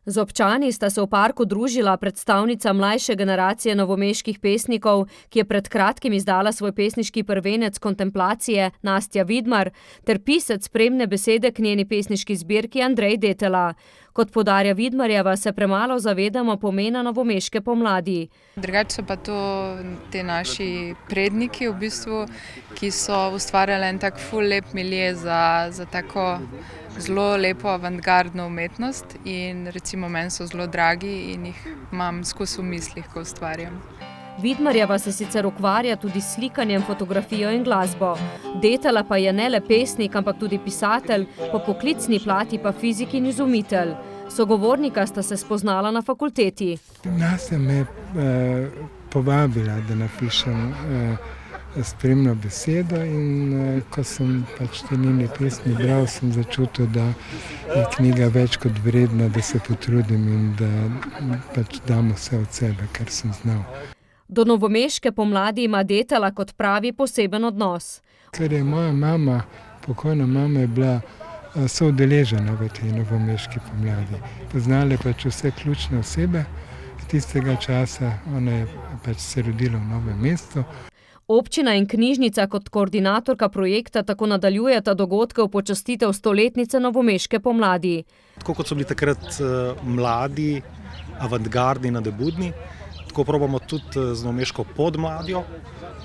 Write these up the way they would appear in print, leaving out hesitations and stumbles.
Z občani sta se v parku družila predstavnica mlajše generacije novomeških pesnikov, ki je pred kratkim izdala svoj pesniški prvenec Kontemplacije, Nastja Vidmar, ter pisec spremne besede k njeni pesniški zbirki Andrej Detela. Kot poudarja Vidmarjeva, se premalo zavedamo pomena novomeške pomladi. Drugače so pa to te naši predniki v bistvu, ki so ustvarjali en tak ful lep milje za tako zelo lepo avantgardno umetnost in recimo meni so zelo dragi in jih imam skozi v mislih, ko ustvarjam. Vidmarjeva se sicer ukvarja tudi s slikanjem, fotografijo in glasbo. Detela pa je ne le pesnik, ampak tudi pisatelj, po poklicni plati pa fizik in izumitelj. Sogovornika sta se spoznala na fakulteti. Nastja me povabila, da napišem spremno besedo in ko sem te njene pesmi bral, sem začutil, da je knjiga več kot vredna, da se potrudim in da dam vse od sebe, kar sem znal. Do novomeške pomladi ima Detela, kot pravi, poseben odnos. Ker je moja mama, pokojna mama, je bila soudeležena v tej novomeški pomladi. Poznala je vse ključne osebe tistega časa, ona je se rodila v Novem mestu. Občina in knjižnica kot koordinatorka projekta tako nadaljujeta dogodke v počastitev stoletnice novomeške pomladi. Tako kot so bili takrat mladi, avantgardni, nadebudni, tako probamo tudi z novomeško podmladjo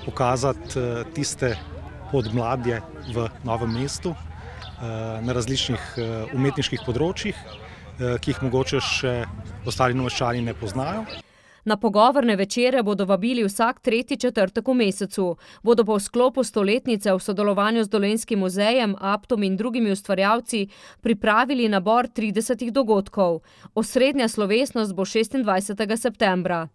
pokazati tiste podmladje v Novem mestu na različnih umetniških področjih, ki jih mogoče še ostali Novomeščani ne poznajo. Na pogovorne večere bodo vabili vsak tretji četrtek v mesecu. Bodo pa v sklopu stoletnice v sodelovanju z Dolenjskim muzejem, Aptom in drugimi ustvarjalci pripravili nabor 30 dogodkov. Osrednja slovesnost bo 26. septembra.